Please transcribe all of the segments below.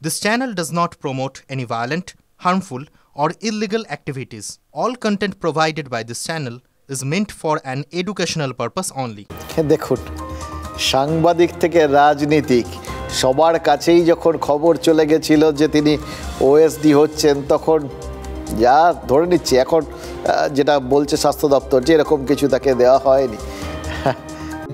This channel does not promote any violent, harmful, or illegal activities. All content provided by this channel is meant for an educational purpose only. দেখুন, সাংবাদিক থেকে রাজনীতিক সবার কাছেই যখন খবর চলে গেছিল যে তিনি ওএসডি হচ্ছেন, তখন যা ধরে নিচ্ছি এখন যেটা বলছে স্বাস্থ্য দপ্তর যে এরকম কিছু তাকে দেওয়া হয়নি।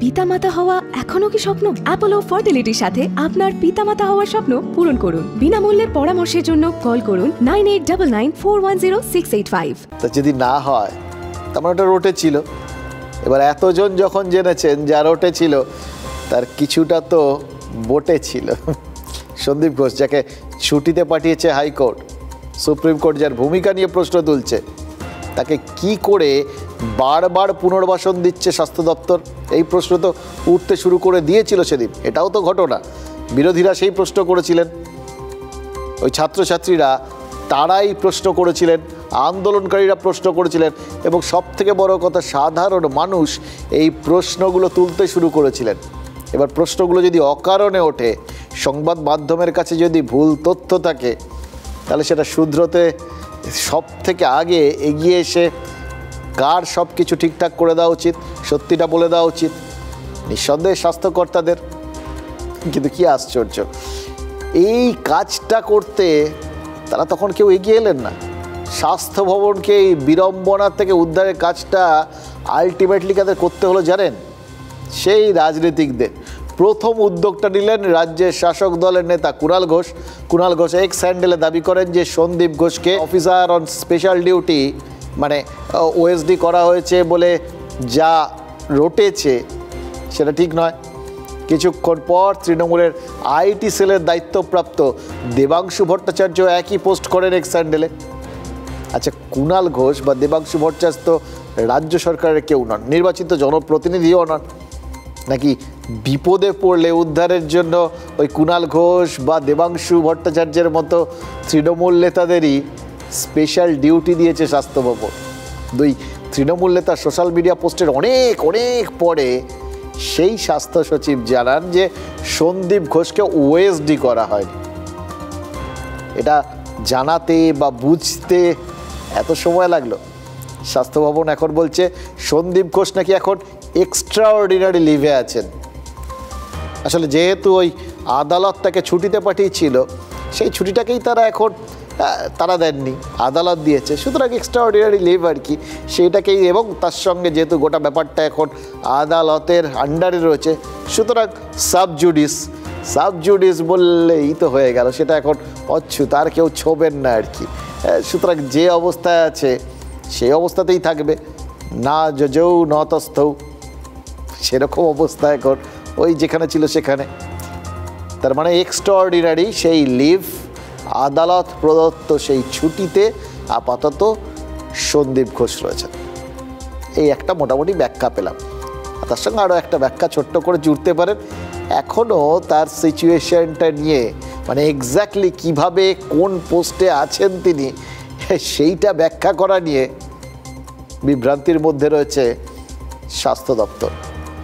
পিতামাতা হওয়া এখনো কি স্বপ্ন? অ্যাপোলো ফার্টিলিটির সাথে আপনার পিতামাতা হওয়ার স্বপ্ন পূরণ করুন। বিনামূল্যে পরামর্শের জন্য কল করুন 9899410685। তা যদি না হয় তার ওটা রোটে ছিল। এবার এতজন যখন জেনেছেন যা রোটে ছিল তার কিছুটা তো বোটে ছিল। সন্দীপ ঘোষ যাকে ছুটিতে পাঠিয়েছে হাইকোর্ট, সুপ্রিম কোর্ট যার ভূমিকা নিয়ে প্রশ্ন তুলছে, তাকে কি করে বারবার পুনর্বাসন দিচ্ছে স্বাস্থ্য দপ্তর? এই প্রশ্ন তো উঠতে শুরু করে দিয়েছিল সেদিন। এটাও তো ঘটনা, বিরোধীরা সেই প্রশ্ন করেছিলেন, ওই ছাত্রছাত্রীরা তারাই প্রশ্ন করেছিলেন, আন্দোলনকারীরা প্রশ্ন করেছিলেন, এবং সব থেকে বড় কথা সাধারণ মানুষ এই প্রশ্নগুলো তুলতে শুরু করেছিলেন। এবার প্রশ্নগুলো যদি অকারণে ওঠে, সংবাদ মাধ্যমের কাছে যদি ভুল তথ্য থাকে, তাহলে সেটা শুধরোতে সব থেকে আগে এগিয়ে এসে কার সব কিছু ঠিকঠাক করে দেওয়া উচিত, সত্যিটা বলে দেওয়া উচিত, নিঃসন্দেহে স্বাস্থ্যকর্তাদের। কিন্তু কি আশ্চর্য, এই কাজটা করতে তারা তখন কেউ এগিয়ে এলেন না। স্বাস্থ্য ভবনকে এই বিড়ম্বনা থেকে উদ্ধারের কাজটা আলটিমেটলি কাদের করতে হলো জানেন? সেই রাজনীতিকদের। প্রথম উদ্যোগটা নিলেন রাজ্যের শাসক দলের নেতা কুণাল ঘোষ এক্স হ্যান্ডেলে দাবি করেন যে সন্দীপ ঘোষকে অফিসার অন স্পেশাল ডিউটি মানে ওএসডি করা হয়েছে বলে যা রটেছে সেটা ঠিক নয়। কিছুক্ষণ পর তৃণমূলের আইটি সেলের দায়িত্বপ্রাপ্ত দেবাংশু ভট্টাচার্য একই পোস্ট করেন এক্স হ্যান্ডেলে। আচ্ছা, কুণাল ঘোষ বা দেবাংশু ভট্টাচার্য তো রাজ্য সরকারের কেউ নন, নির্বাচিত জনপ্রতিনিধিও নন। নাকি বিপদে পড়লে উদ্ধারের জন্য ওই কুণাল ঘোষ বা দেবাংশু ভট্টাচার্যের মতো তৃণমূল নেতাদেরই স্পেশাল ডিউটি দিয়েছে স্বাস্থ্য ভবন? দুই তৃণমূল নেতা সোশ্যাল মিডিয়া পোস্টের অনেক পরে সেই স্বাস্থ্য সচিব জানান যে সন্দীপ ঘোষকে ওএসডি করা হয়নি। এটা জানাতে বা বুঝতে এত সময় লাগলো? স্বাস্থ্য ভবন এখন বলছে সন্দীপ ঘোষ নাকি এখন এক্সট্রাঅর্ডিনারি লিভে আছেন। আসলে যেহেতু ওই আদালত তাকে ছুটিতে পাঠিয়েছিল, সেই ছুটিটাকেই তারা দেননি, আদালত দিয়েছে, সুতরাং এক্সট্রাঅর্ডিনারি লিভ আর কি, সেইটাকেই। এবং তার সঙ্গে যেহেতু গোটা ব্যাপারটা এখন আদালতের আন্ডারে রয়েছে, সুতরাং সাবজুডিস বললেই তো হয়ে গেল, সেটা এখন অচ্ছুত, আর কেউ ছোবেন না আর কি। সুতরাং যে অবস্থায় আছে সেই অবস্থাতেই থাকবে, না যজৌ নতস্থৌ, সেরকম অবস্থা এখন ওই যেখানে ছিল সেখানে। তার মানে এক্সট্রাঅর্ডিনারি সেই লিভ, আদালত প্রদত্ত সেই ছুটিতে আপাতত সন্দীপ ঘোষ রয়েছেন। এই একটা মোটামুটি ব্যাখ্যা পেলাম। তার সঙ্গে আরও একটা ব্যাখ্যা ছোট্ট করে জুড়তে পারেন, এখনও তার সিচুয়েশনটা নিয়ে মানে এক্স্যাক্টলি কিভাবে কোন পোস্টে আছেন তিনি, সেইটা ব্যাখ্যা করা নিয়ে বিভ্রান্তির মধ্যে রয়েছে স্বাস্থ্য দপ্তর।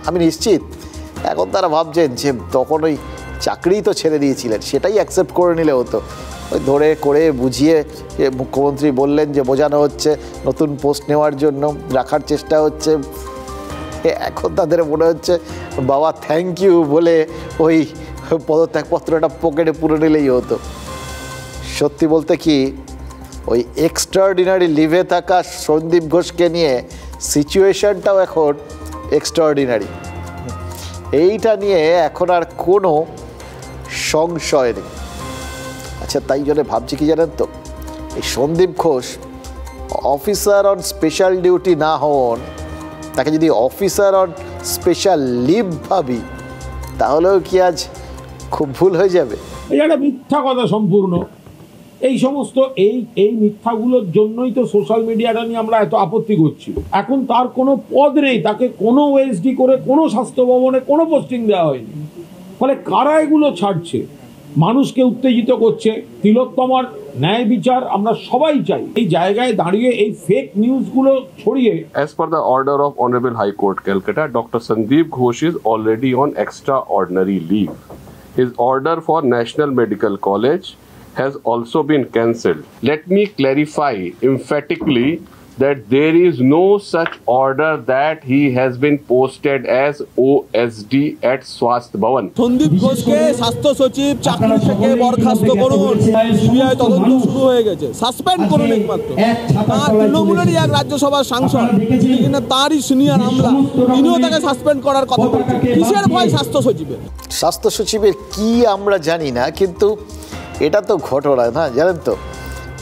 আমি নিশ্চিত এখন তারা ভাবছেন যে তখন ওই চাকরি তো ছেড়ে দিয়েছিলেন, সেটাই অ্যাকসেপ্ট করে নিলে হতো। ওই ধরে করে বুঝিয়ে মুখ্যমন্ত্রী বললেন যে বোঝানো হচ্ছে, নতুন পোস্ট নেওয়ার জন্য রাখার চেষ্টা হচ্ছে। এখন তাদের মনে হচ্ছে বাবা থ্যাংক ইউ বলে ওই পদত্যাগপত্রটা পকেটে পুরে নিলেই হতো। সত্যি বলতে কি, ওই এক্সট্রাঅর্ডিনারি লিভে থাকা সন্দীপ ঘোষকে নিয়ে সিচুয়েশনটাও এখন এক্সট্রাঅর্ডিনারি, এইটা নিয়ে এখন আর কোনো সংশয় নেই। আচ্ছা, তাই জন্য ভাবছি কি জানেন তো, এই Sandip Ghosh officer on special duty না হন, তাকে যদি অফিসার অন স্পেশাল লিভ ভাবি, তাহলেও কি আজ খুব ভুল হয়ে যাবে? এটা একটা মিথ্যা কথা সম্পূর্ণ। এই সমস্ত এই মিথ্যাগুলোর জন্যই তো সোশ্যাল মিডিয়াটা নিয়ে আমরা এত আপত্তি করছি। এখন তার কোনো পদ নেই, তাকে কোনো ওএসডি করে কোনো স্বাস্থ্য ভবনে কোনো পোস্টিং দেওয়া হয়নি। ফলে কারা এগুলো ছাড়ছে, মানুষকে উত্তেজিত করছে, তিলোত্তমার ন্যায় বিচার আমরা সবাই চাই। এই জায়গায় দাঁড়িয়ে এই ফেক নিউজগুলো ছড়িয়ে। As per the order of Honorable High Court, Calcutta, Dr. Sandeep Ghosh is already on extraordinary leave. his order for National Medical College has also been cancelled. Let me clarify emphatically that there is no such order that he has been posted as OSD at Swasth Bhavan. Sandeep ঘোষকে স্বাস্থ্য সচিব চাকরি থেকে বরখাস্ত করুন, CBI তদন্ত শুরু হয়ে গেছে, সাসপেন্ড করুন একমাত্র। তার তৃণমূলেরই এক রাজ্যসভার সাংসদ, তিনি কিনা তারই সিনিয়র আমলা, তিনিও তাকে সাসপেন্ড করার কথা বলছেন। কিসের ভয় স্বাস্থ্য সচিবের? স্বাস্থ্য সচিবের কি আমরা জানি না, কিন্তু এটা তো ঘটনা না, জানেন তো,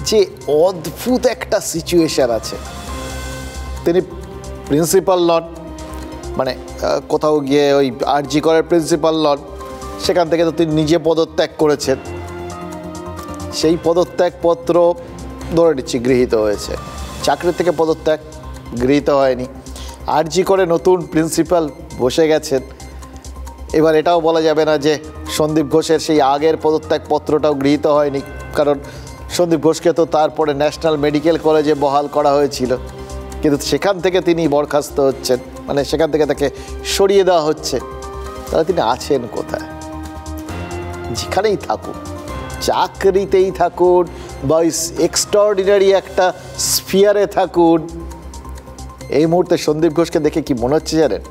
যে অদ্ভুত একটা সিচুয়েশন আছে। তিনি প্রিন্সিপাল নন, মানে কোথাও গিয়ে ওই আরজি করের প্রিন্সিপাল নন, সেখান থেকে তো তিনি নিজে পদত্যাগ করেছেন। সেই পদত্যাগপত্র ধরে নিচ্ছি গৃহীত হয়েছে, চাকরি থেকে পদত্যাগ গৃহীত হয়নি। আরজি করে নতুন প্রিন্সিপাল বসে গেছেন। এবার এটাও বলা যাবে না যে সন্দীপ ঘোষের সেই আগের পদত্যাগপত্রটাও গৃহীত হয়নি, কারণ সন্দীপ ঘোষকে তো তারপরে ন্যাশনাল মেডিকেল কলেজে বহাল করা হয়েছিল, কিন্তু সেখান থেকে তিনি বরখাস্ত হচ্ছেন, মানে সেখান থেকে তাকে সরিয়ে দেওয়া হচ্ছে। তাহলে তিনি আছেন কোথায়? যেখানেই থাকুন, চাকরিতেই থাকুন বা এক্সট্রাঅর্ডিনারি একটা স্ফিয়ারে থাকুন, এই মুহূর্তে সন্দীপ ঘোষকে দেখে কি মনে হচ্ছে জানেন?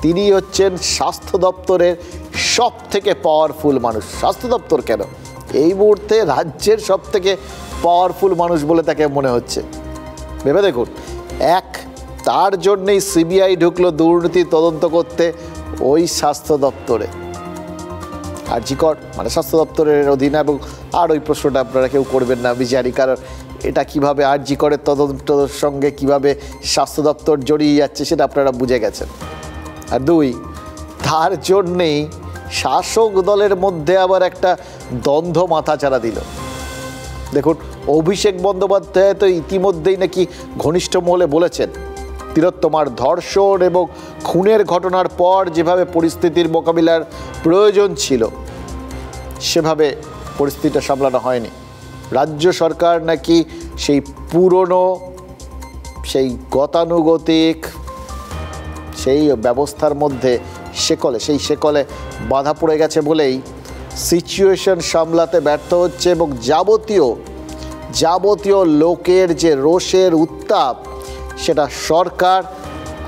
তিনি হচ্ছেন স্বাস্থ্য দপ্তরের সব থেকে পাওয়ারফুল মানুষ। স্বাস্থ্য দপ্তর কেন, এই মুহূর্তে রাজ্যের সব থেকে পাওয়ারফুল মানুষ বলে তাকে মনে হচ্ছে। ভেবে দেখুন, তার জন্যেই সিবিআই ঢুকলো দুর্নীতি তদন্ত করতে ওই স্বাস্থ্য দপ্তরে, আরজি কর মানে স্বাস্থ্য দপ্তরের অধীনে। এবং আর ওই প্রশ্নটা আপনারা কেউ করবেন না, আমি জানি, কারণ এটা কিভাবে আরজি করের তদন্তের সঙ্গে কিভাবে স্বাস্থ্য দপ্তর জড়িয়ে যাচ্ছে সেটা আপনারা বুঝে গেছেন। আর দুই, তার জন্যেই শাসক দলের মধ্যে আবার একটা দ্বন্দ্ব মাথাচাড়া দিল। দেখুন, অভিষেক বন্দ্যোপাধ্যায় তো ইতিমধ্যেই নাকি ঘনিষ্ঠ মহলে বলেছেন, তিলোত্তমার ধর্ষণ এবং খুনের ঘটনার পর যেভাবে পরিস্থিতির মোকাবিলার প্রয়োজন ছিল সেভাবে পরিস্থিতিটা সামলানো হয়নি। রাজ্য সরকার নাকি সেই পুরনো সেই গতানুগতিক সেই ব্যবস্থার মধ্যে সেই শেকলে বাধা পড়ে গেছে বলেই সিচুয়েশন সামলাতে ব্যর্থ হচ্ছে, এবং যাবতীয় লোকের যে রোষের উত্তাপ সেটা সরকার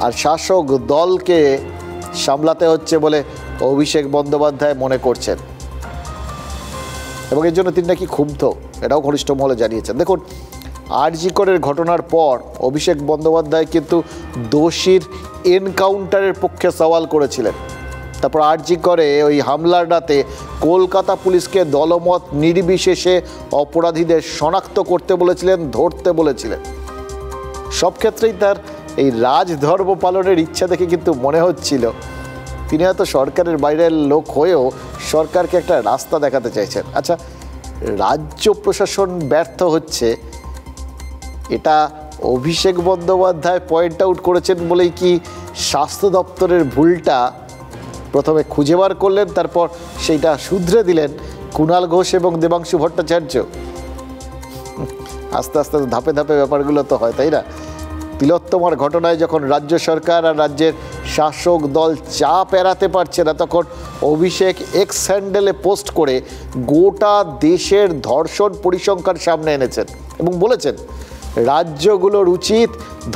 আর শাসক দলকে সামলাতে হচ্ছে বলে অভিষেক বন্দ্যোপাধ্যায় মনে করছেন, এবং এর জন্য তিনি নাকি ক্ষুব্ধ, এটাও ঘনিষ্ঠ মহলে জানিয়েছেন। দেখুন, আরজি করের ঘটনার পর অভিষেক বন্দ্যোপাধ্যায় কিন্তু দোষীর এনকাউন্টারের পক্ষে সওয়াল করেছিলেন। তারপর আরজি করে ওই হামলার রাতে কলকাতা পুলিশকে দলমত নির্বিশেষে অপরাধীদের শনাক্ত করতে বলেছিলেন, ধরতে বলেছিলেন। সব ক্ষেত্রেই তার এই রাজধর্ম পালনের ইচ্ছা দেখে কিন্তু মনে হচ্ছিল তিনি হয়তো সরকারের বাইরের লোক হয়েও সরকারকে একটা রাস্তা দেখাতে চাইছেন। আচ্ছা, রাজ্য প্রশাসন ব্যর্থ হচ্ছে, এটা অভিষেক বন্দ্যোপাধ্যায় পয়েন্ট আউট করেছেন বলেই কি স্বাস্থ্য দপ্তরের ভুলটা প্রথমে খুঁজে বার করলেন, তারপর সেইটা শুধরে দিলেন কুণাল ঘোষ এবং দেবাংশু ভট্টাচার্য? আস্তে আস্তে ধাপে ধাপে ব্যাপারগুলো তো হয়, তাই না? তিলোত্তমার ঘটনায় যখন রাজ্য সরকার আর রাজ্যের শাসক দল চাপ এড়াতে পারছে না, তখন অভিষেক এক্স হ্যান্ডেলে পোস্ট করে গোটা দেশের ধর্ষণ পরিসংখ্যান সামনে এনেছেন এবং বলেছেন রাজ্যগুলোর উচিত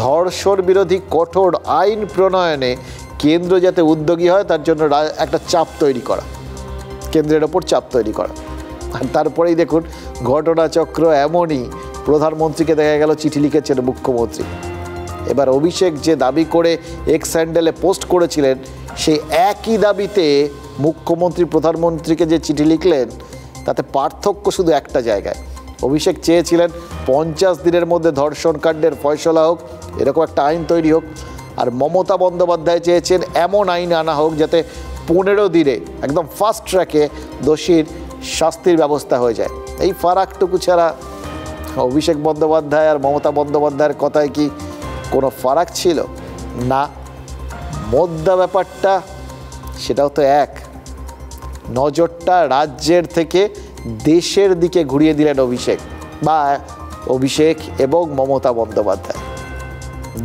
ধর্ষণ বিরোধী কঠোর আইন প্রণয়নে কেন্দ্র যাতে উদ্যোগী হয় তার জন্য একটা চাপ তৈরি করা, কেন্দ্রের ওপর চাপ তৈরি করা। আর তারপরেই দেখুন ঘটনাচক্র এমনই, প্রধানমন্ত্রীকে দেখা গেল চিঠি লিখেছেন মুখ্যমন্ত্রী। এবার অভিষেক যে দাবি করে এক্স হ্যান্ডেলে পোস্ট করেছিলেন সেই একই দাবিতে মুখ্যমন্ত্রী প্রধানমন্ত্রীকে যে চিঠি লিখলেন তাতে পার্থক্য শুধু একটা জায়গায়। অভিষেক চেয়েছিলেন 50 দিনের মধ্যে ধর্ষণ কাণ্ডের ফয়সলা হোক, এরকম একটা আইন তৈরি হোক, আর মমতা বন্দ্যোপাধ্যায় চেয়েছেন এমন আইন আনা হোক যাতে 15 দিনে একদম ফাস্ট ট্র্যাকে দোষীর শাস্তির ব্যবস্থা হয়ে যায়। এই ফারাকটুকু ছাড়া অভিষেক বন্দ্যোপাধ্যায় আর মমতা বন্দ্যোপাধ্যায়ের কথায় কি কোনো ফারাক ছিল? না। মোদ্দা ব্যাপারটা সেটাও তো এক, নজরটা রাজ্যের থেকে দেশের দিকে ঘুরিয়ে দিলেন অভিষেক এবং মমতা বন্দ্যোপাধ্যায়।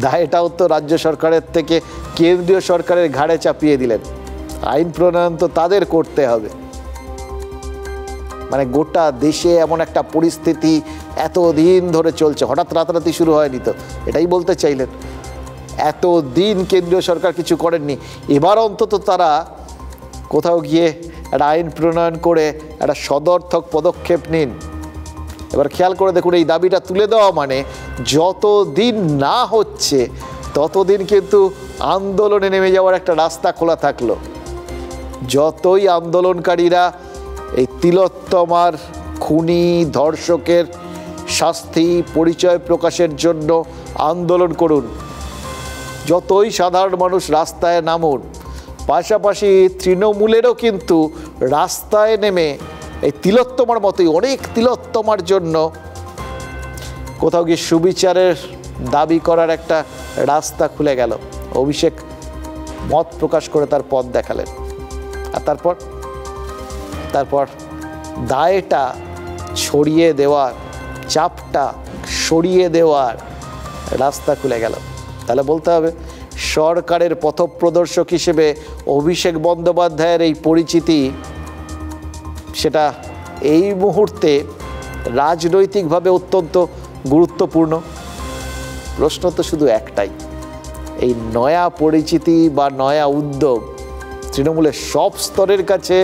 দায়টাও তো রাজ্য সরকারের থেকে কেন্দ্রীয় সরকারের ঘাড়ে চাপিয়ে দিলেন। আইন প্রণয়ন তো তাদের করতে হবে, মানে গোটা দেশে এমন একটা পরিস্থিতি এতদিন ধরে চলছে, হঠাৎ রাতারাতি শুরু হয়নি তো, এটাই বলতে চাইলেন? এতদিন কেন্দ্রীয় সরকার কিছু করেননি, এবার অন্তত তারা কোথাও গিয়ে একটা আইন প্রণয়ন করে একটা সদর্থক পদক্ষেপ নিন। এবার খেয়াল করে দেখুন, এই দাবিটা তুলে দেওয়া মানে যতদিন না হচ্ছে ততদিন কিন্তু আন্দোলনে নেমে যাওয়ার একটা রাস্তা খোলা থাকলো। যতই আন্দোলনকারীরা এই তিলোত্তমার খুনি ধর্ষকের শাস্তি পরিচয় প্রকাশের জন্য আন্দোলন করুন, যতই সাধারণ মানুষ রাস্তায় নামুন, পাশাপাশি তৃণমূলেরও কিন্তু রাস্তায় নেমে এই তিলোত্তমার মতোই অনেক তিলোত্তমার জন্য কোথাও গিয়ে সুবিচারের দাবি করার একটা রাস্তা খুলে গেল। অভিষেক মত প্রকাশ করে তার পথ দেখালেন, আর তারপর দায়টা ছড়িয়ে দেওয়ার, চাপটা সরিয়ে দেওয়ার রাস্তা খুলে গেল। তাহলে বলতে হবে সরকারের পথপ্রদর্শক হিসেবে অভিষেক বন্দ্যোপাধ্যায়ের এই পরিচিতি, সেটা এই মুহূর্তে রাজনৈতিকভাবে অত্যন্ত গুরুত্বপূর্ণ। প্রশ্ন তো শুধু একটাই, এই নয়া পরিচিতি বা নয়া উদ্যোগ তৃণমূলের সব স্তরের কাছে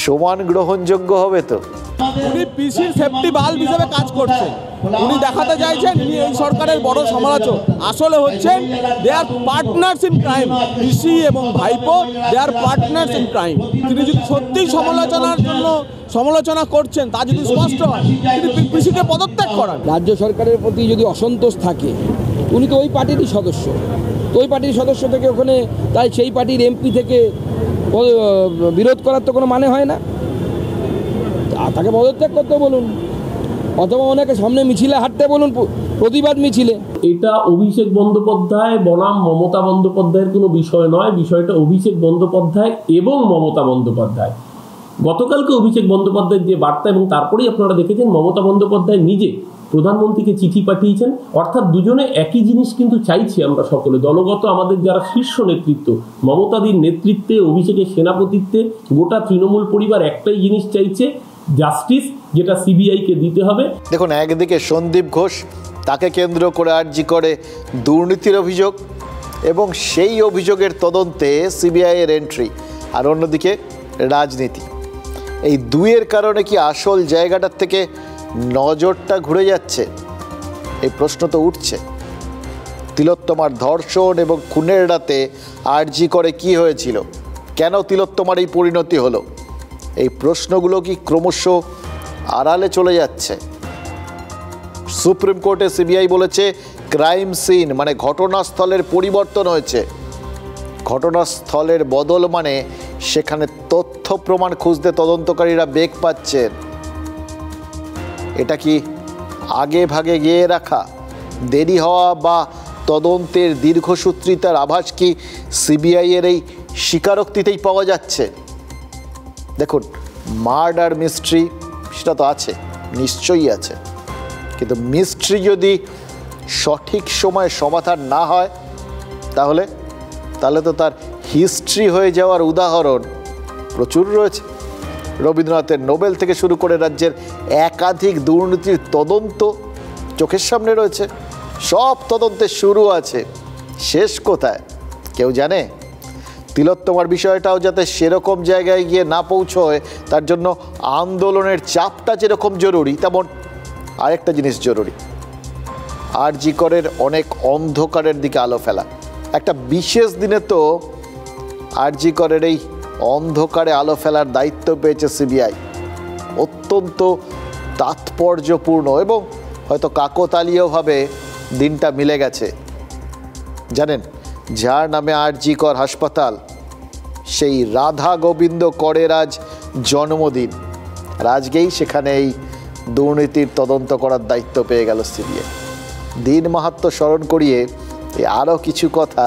সমান গ্রহণযোগ্য হবে তো? উনি পিসির সেফটি বাল্ব হিসেবে কাজ করছেন, উনি দেখাতে চাইছেন উনি এই সরকারের বড় সমালোচক, আসলে হচ্ছেন দে আর পার্টনার্স ইন ক্রাইম। পিসি এবং ভাইপো দে আর পার্টনার্স ইন ক্রাইম। তিনি যদি সত্যিই সমালোচনা করছেন তা যদি স্পষ্ট হয়, তিনি পিসিকে পদত্যাগ করান। রাজ্য সরকারের প্রতি যদি অসন্তোষ থাকে, উনি তো ওই পার্টিরই সদস্য, তো ওই পার্টির সদস্য থেকে ওখানে তাই সেই পার্টির এমপি থেকে বিরোধ করার তো কোনো মানে হয় না। তাকে পদত্যাগ করতে বলুন, অথবা ওনাকে সামনে মিছিলে হাঁটতে বলুন, প্রতিবাদ মিছিলে। এটা অভিষেক বন্দ্যোপাধ্যায় বনাম মমতা বন্দ্যোপাধ্যায়ের কোনো বিষয় নয়, বিষয়টা অভিষেক বন্দ্যোপাধ্যায় এবং মমতা বন্দ্যোপাধ্যায়। গতকালকে অভিষেক বন্দ্যোপাধ্যায়ের যে বার্তা, এবং তারপরেই আপনারা দেখেছেন মমতা বন্দ্যোপাধ্যায় নিজে প্রধানমন্ত্রীকে চিঠি পাঠিয়েছেন, অর্থাৎ দুজনে একই জিনিস কিন্তু চাইছি আমরা সকলে। দলগত আমাদের যারা শীর্ষ নেতৃত্ব, মমতাদির নেতৃত্বে, অভিষেকের সেনাপতিত্বে গোটা তৃণমূল পরিবার একটাই জিনিস চাইছে, জাস্টিস, যেটা সিবিআইকে দিতে হবে। দেখুন, একদিকে সন্দীপ ঘোষ, তাকে কেন্দ্র করে আরজি করে দুর্নীতির অভিযোগ এবং সেই অভিযোগের তদন্তে সিবিআইয়ের এন্ট্রি, আর অন্যদিকে রাজনীতি। এই দুইয়ের কারণে কি আসল জায়গাটার থেকে নজরটা ঘুরে যাচ্ছে? এই প্রশ্ন তো উঠছে। তিলোত্তমার ধর্ষণ এবং খুনের রাতে আরজি করে কি হয়েছিল, কেন তিলোত্তমার এই পরিণতি হলো, এই প্রশ্নগুলো কি ক্রমশ আড়ালে চলে যাচ্ছে? সুপ্রিম কোর্টে সিবিআই বলেছে ক্রাইম সিন মানে ঘটনাস্থলের পরিবর্তন হয়েছে। ঘটনাস্থলের বদল মানে সেখানে তথ্য প্রমাণ খুঁজতে তদন্তকারীরা বেগ পাচ্ছেন। এটা কি আগে ভাগে গিয়ে রাখা, দেরি হওয়া বা তদন্তের দীর্ঘসূত্রিতার আভাস কি সিবিআইয়ের এই স্বীকারোক্তিতেই পাওয়া যাচ্ছে? দেখুন, মার্ডার মিস্ট্রি সেটা তো আছে, নিশ্চয়ই আছে, কিন্তু মিস্ট্রি যদি সঠিক সময়ে সমাধান না হয় তাহলে তো তার হিস্ট্রি হয়ে যাওয়ার উদাহরণ প্রচুর রয়েছে। রবীন্দ্রনাথের নোবেল থেকে শুরু করে রাজ্যের একাধিক দুর্নীতির তদন্ত চোখের সামনে রয়েছে। সব তদন্তের শুরু আছে, শেষ কোথায় কেউ জানে? তিলোত্তমার বিষয়টাও যাতে সেরকম জায়গায় গিয়ে না পৌঁছয় তার জন্য আন্দোলনের চাপটা যেরকম জরুরি, তেমন আরেকটা জিনিস জরুরি, আরজি করের অনেক অন্ধকারের দিকে আলো ফেলা। একটা বিশেষ দিনে তো আরজি করের এই অন্ধকারে আলো ফেলার দায়িত্ব পেয়েছে সিবিআই। অত্যন্ত তাৎপর্যপূর্ণ এবং হয়তো কাকতালীয়ভাবে দিনটা মিলে গেছে। জানেন, যার নামে আরজি কর হাসপাতাল, সেই রাধা গোবিন্দ করের আজ জন্মদিন। আজকেই সেখানে এই দুর্নীতির তদন্ত করার দায়িত্ব পেয়ে গেল সিবিআই। দিন মাহাত্ম্য স্মরণ করিয়ে আরও কিছু কথা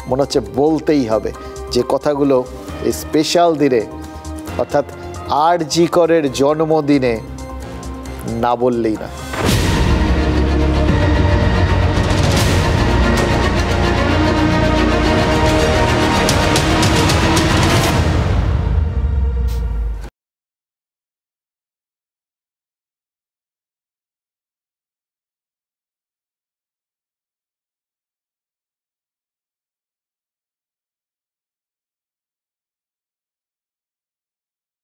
মনে হচ্ছে বলতেই হবে, যে কথাগুলো এই স্পেশাল দিনে অর্থাৎ আরজি করের জন্মদিনে না বললেই না।